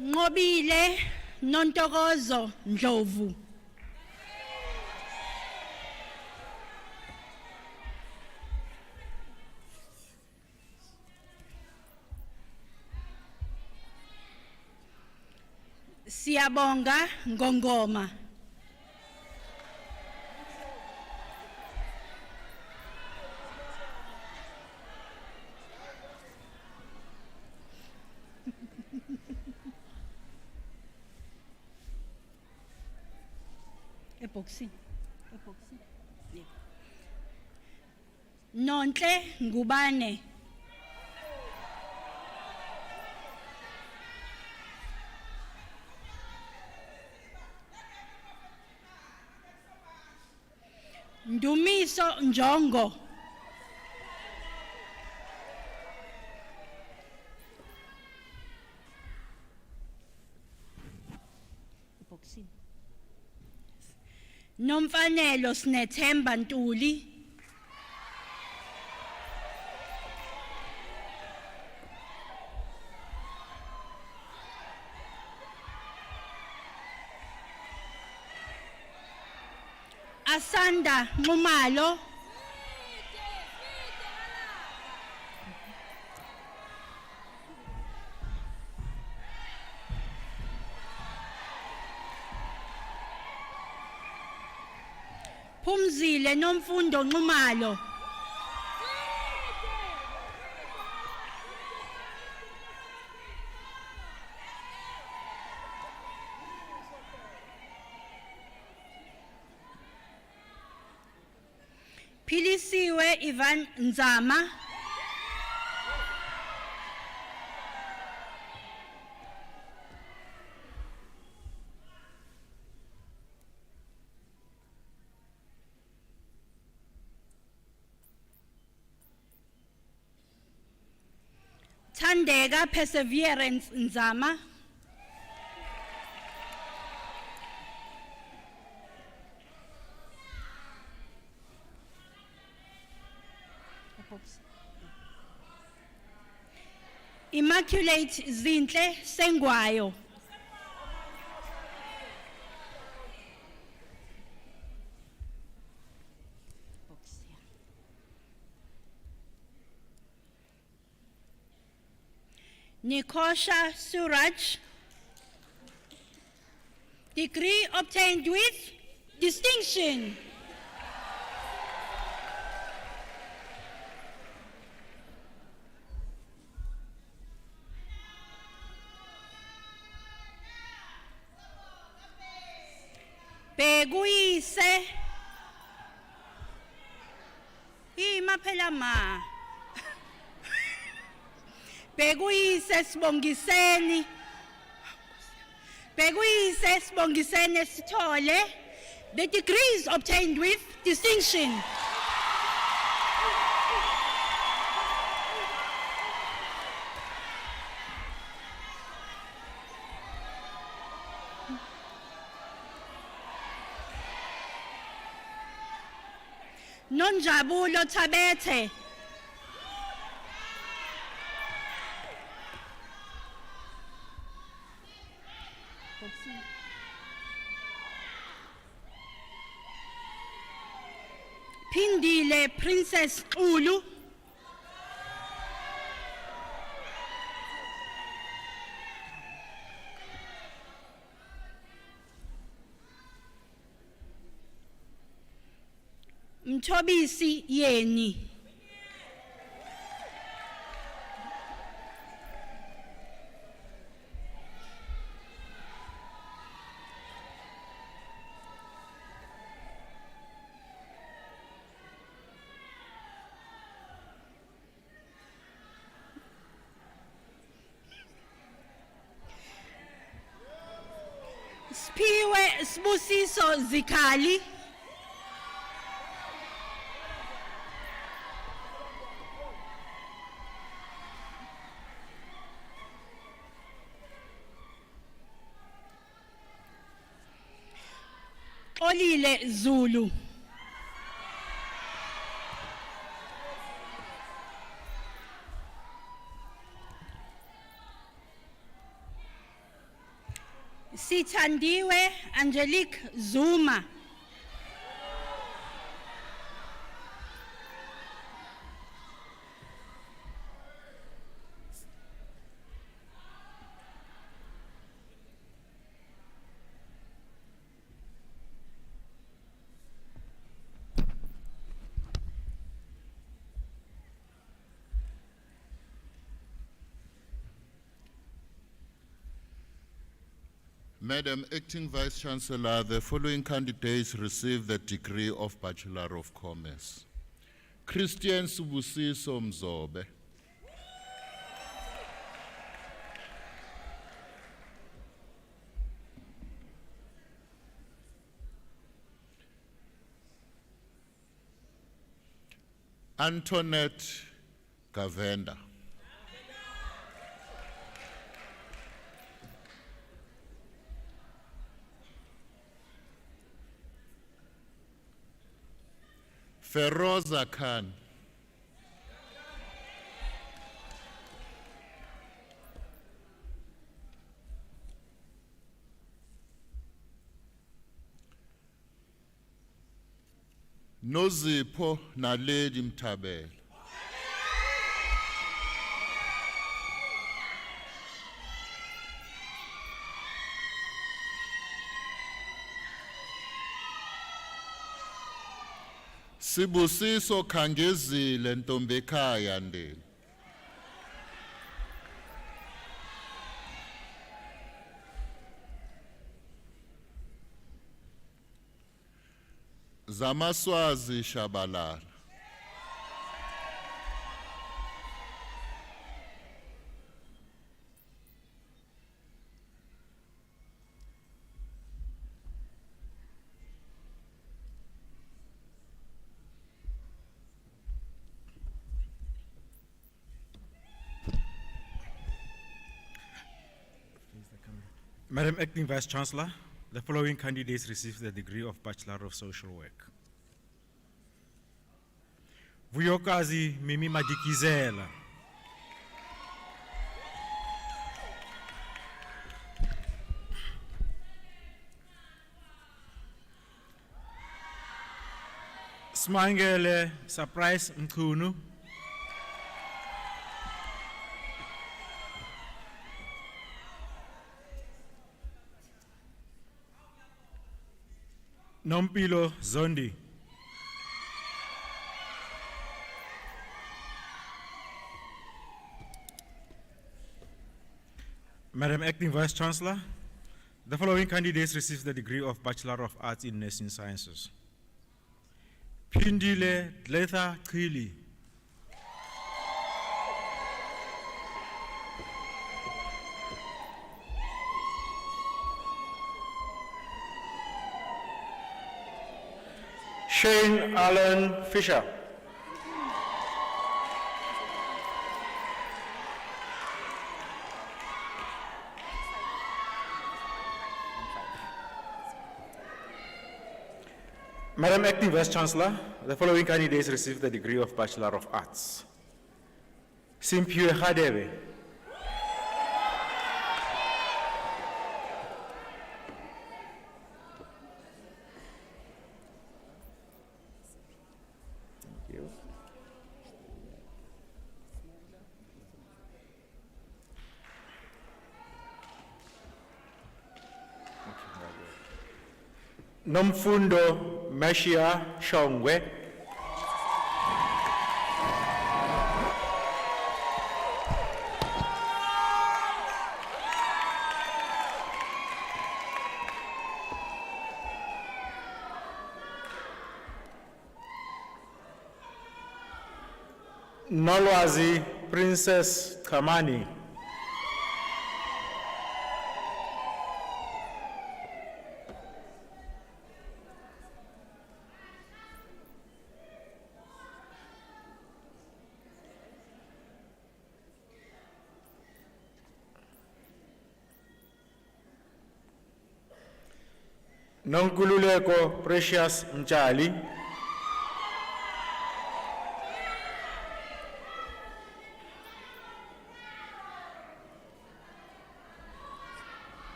Ngobile Nontokozo Ndlovu. Siyabonga Ngongoma. Epoxy. Yeah. Nonhle Ngubane. Ndumiso Njongo. Epoxy. Nomfanelo Sinethemba Ntuli. Asanda Nxumalo. Phumzile Nomfundo Nxumalo. Philisiwe Ivan Nzama. Thandeka Perseverance Nzama. Immaculate Zinhle Sengwayo. Nikosha Suraj. Degree obtained with distinction. Beguyise. Ima phela ma. Beguyise Sibongiseni. Beguyise Sibongiseni Sithole. The degrees obtained with distinction. Nonjabulo Tabete. Pindile Princess Ulu. Mthobisi Yeni. Spiwe Sbusiso Zikali. Olile Zulu. Sithandiwe Angelique Zuma. Madam Acting Vice Chancellor, the following candidates receive the degree of Bachelor of Commerce. Christian Subusiso Mzobe. Antoinette Gavenda. Feroza Khan. Nozipho Naledi Mtabela. Sibusiso Khangezile Ntombekhaya Ndeni. Zamaswazi Shabalala. Madam Acting Vice Chancellor, the following candidates received the degree of Bachelor of Social Work. Vuyokazi Mimi Madikizela. Smangele Surprise Mkunu. Nompilo Zondi. Madam Acting Vice Chancellor, the following candidates received the degree of Bachelor of Arts in Nursing Sciences. Pindile Dletha Khili. Shane Allen Fisher. Madam Acting Vice Chancellor, the following candidates received the degree of Bachelor of Arts. Simphiwe Khadebe. Nomfundo Mashia Shongwe. Nolwazi Princess Kamani. Nonkululeko Precious Mchali.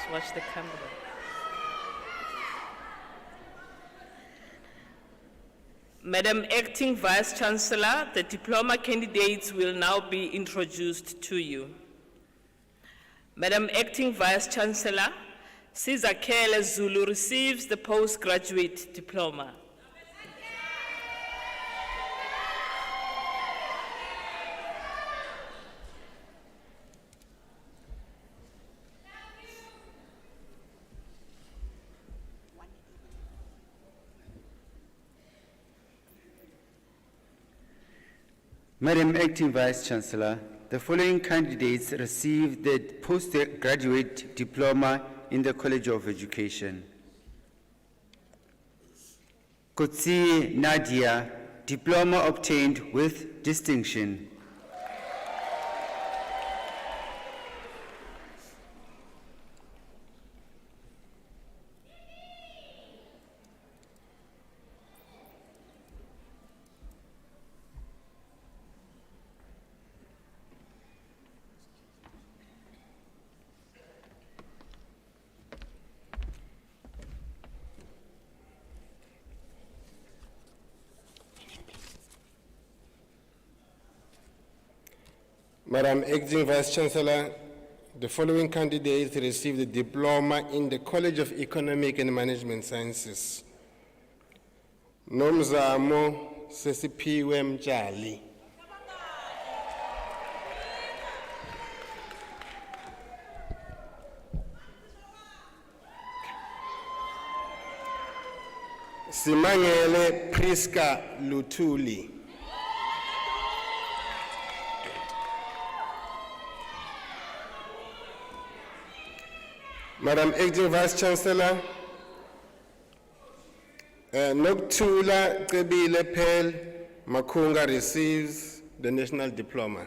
Watch the camera. Madam Acting Vice Chancellor, the diploma candidates will now be introduced to you. Madam Acting Vice Chancellor, Sizakele Zulu receives the postgraduate diploma. Madam Acting Vice Chancellor, the following candidates received the postgraduate diploma in the College of Education. Kotsi Nadia, diploma obtained with distinction. Madam Acting Vice Chancellor, the following candidates received a diploma in the College of Economic and Management Sciences. Nomzamo Sesiphiwe Mtshali. Simangele Priska Lutuli. Madam Acting Vice Chancellor, Noktula Cebile Pel Makunga receives the National Diploma.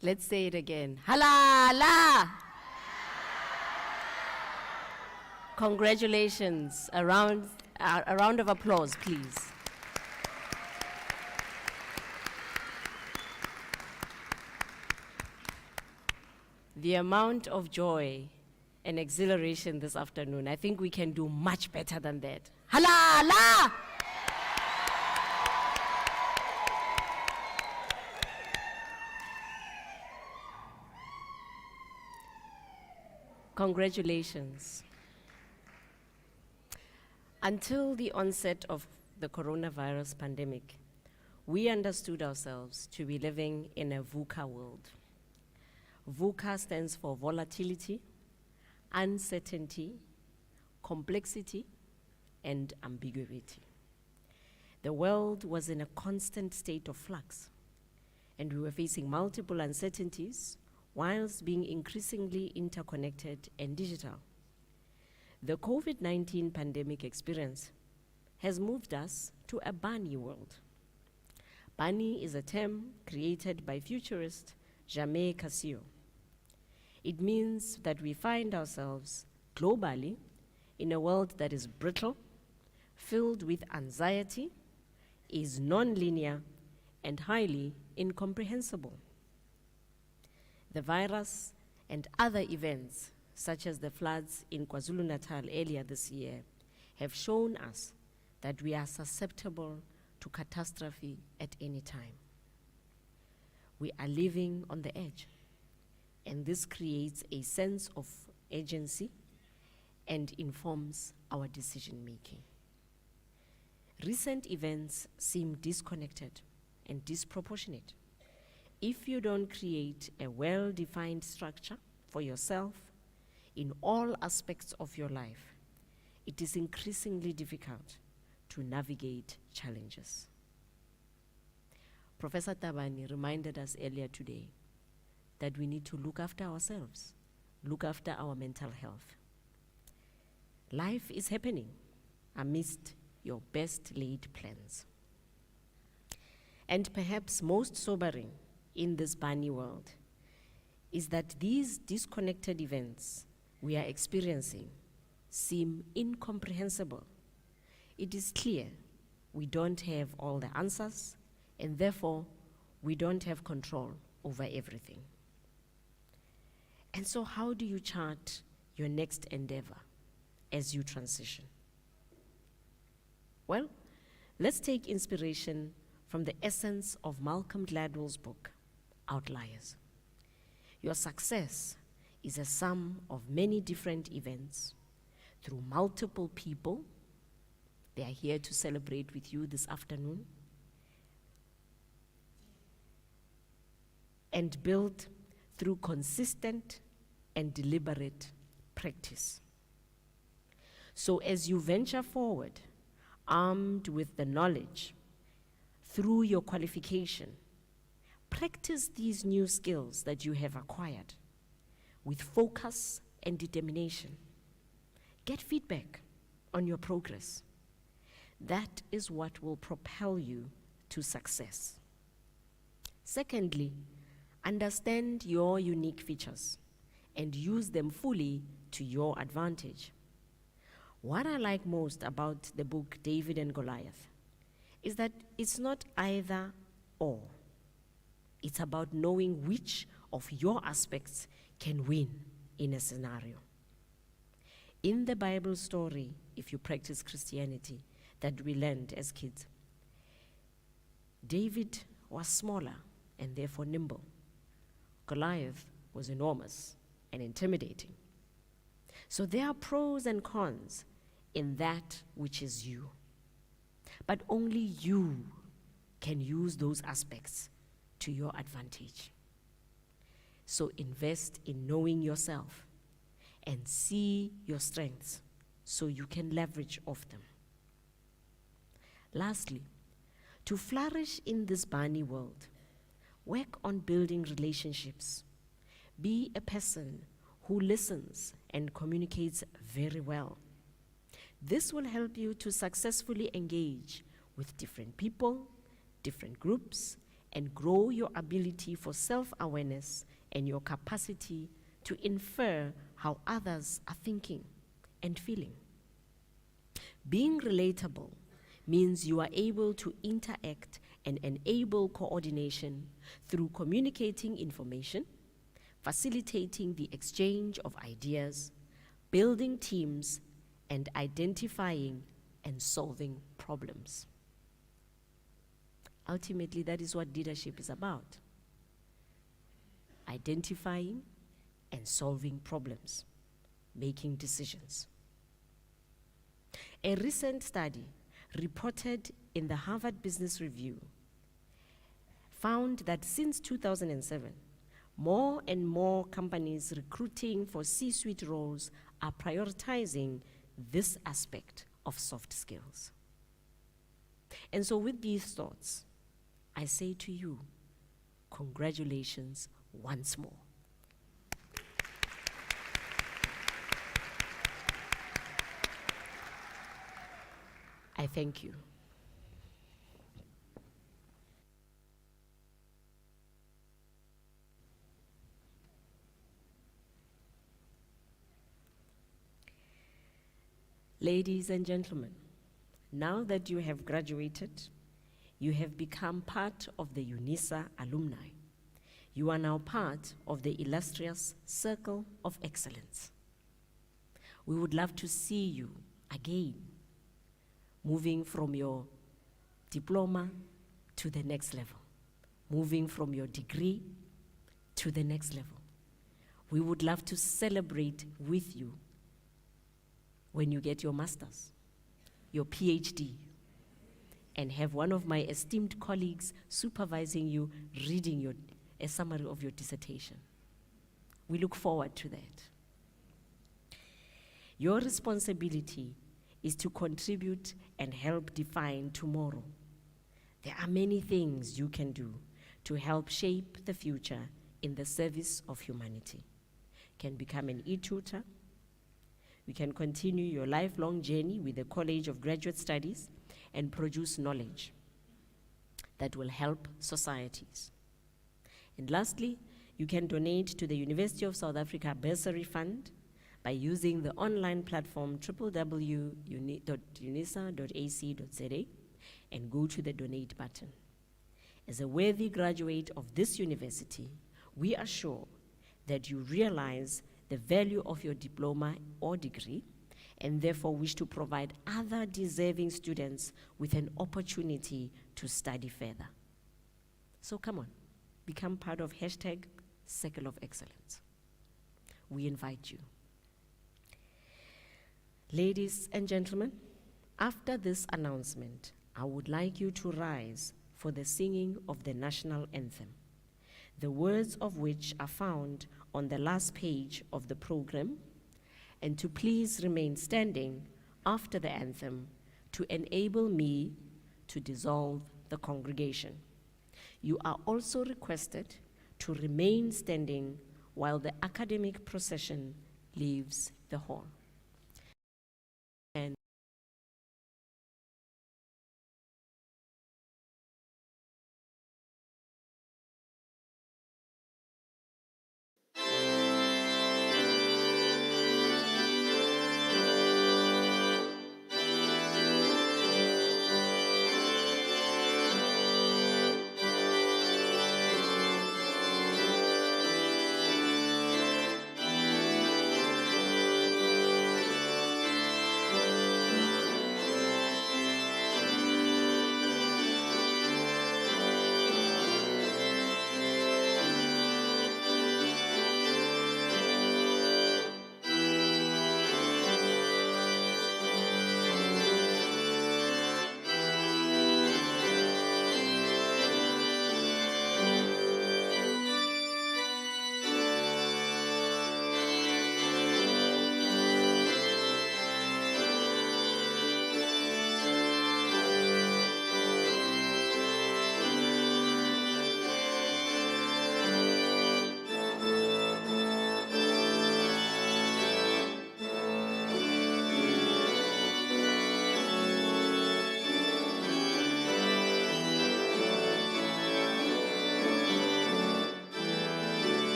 Let's say it again. Halala! Congratulations. A round of applause, please. The amount of joy and exhilaration this afternoon, I think we can do much better than that. Halala! Congratulations. Until the onset of the coronavirus pandemic, we understood ourselves to be living in a VUCA world. VUCA stands for volatility, uncertainty, complexity, and ambiguity. The world was in a constant state of flux, and we were facing multiple uncertainties whilst being increasingly interconnected and digital. The COVID-19 pandemic experience has moved us to a bunny world. Bunny is a term created by futurist Jaime Casio. It means that we find ourselves globally in a world that is brittle, filled with anxiety, is non-linear, and highly incomprehensible. The virus and other events, such as the floods in KwaZulu-Natal earlier this year, have shown us that we are susceptible to catastrophe at any time. We are living on the edge, and this creates a sense of agency and informs our decision-making. Recent events seem disconnected and disproportionate. If you don't create a well-defined structure for yourself in all aspects of your life, it is increasingly difficult to navigate challenges. Professor Tabani reminded us earlier today that we need to look after ourselves, look after our mental health. Life is happening amidst your best laid plans. And perhaps most sobering in this bunny world is that these disconnected events we are experiencing seem incomprehensible. It is clear we don't have all the answers, and therefore we don't have control over everything. And so how do you chart your next endeavor as you transition? Well, let's take inspiration from the essence of Malcolm Gladwell's book, Outliers. Your success is a sum of many different events through multiple people. They are here to celebrate with you this afternoon, and built through consistent and deliberate practice. So as you venture forward, armed with the knowledge, through your qualification, practice these new skills that you have acquired with focus and determination. Get feedback on your progress. That is what will propel you to success. Secondly, understand your unique features and use them fully to your advantage. What I like most about the book David and Goliath is that it's not either or. It's about knowing which of your aspects can win in a scenario. In the Bible story, if you practice Christianity, that we learned as kids, David was smaller and therefore nimble. Goliath was enormous and intimidating. So there are pros and cons in that which is you. But only you can use those aspects to your advantage. So invest in knowing yourself and see your strengths so you can leverage off them. Lastly, to flourish in this Barney world, work on building relationships. Be a person who listens and communicates very well. This will help you to successfully engage with different people, different groups, and grow your ability for self-awareness and your capacity to infer how others are thinking and feeling. Being relatable means you are able to interact and enable coordination through communicating information, facilitating the exchange of ideas, building teams, and identifying and solving problems. Ultimately, that is what leadership is about. Identifying and solving problems, making decisions. A recent study reported in the Harvard Business Review found that since 2007, more and more companies recruiting for C-suite roles are prioritizing this aspect of soft skills. And so with these thoughts, I say to you, congratulations once more. I thank you. Ladies and gentlemen, now that you have graduated, you have become part of the Unisa alumni. You are now part of the illustrious Circle of Excellence. We would love to see you again, moving from your diploma to the next level, moving from your degree to the next level. We would love to celebrate with you when you get your master's, your PhD, and have one of my esteemed colleagues supervising you, reading a summary of your dissertation. We look forward to that. Your responsibility is to contribute and help define tomorrow. There are many things you can do to help shape the future in the service of humanity. You can become an e-tutor. You can continue your lifelong journey with the College of Graduate Studies and produce knowledge that will help societies. And lastly, you can donate to the University of South Africa Bursary Fund by using the online platform www.unisa.ac.za and go to the donate button. As a worthy graduate of this university, we are sure that you realize the value of your diploma or degree and therefore wish to provide other deserving students with an opportunity to study further. So come on, become part of #Circle of Excellence. We invite you. Ladies and gentlemen, after this announcement, I would like you to rise for the singing of the national anthem, the words of which are found on the last page of the program, and to please remain standing after the anthem to enable me to dissolve the congregation. You are also requested to remain standing while the academic procession leaves the hall. And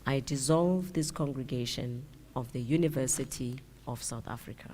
I dissolve this congregation of the University of South Africa.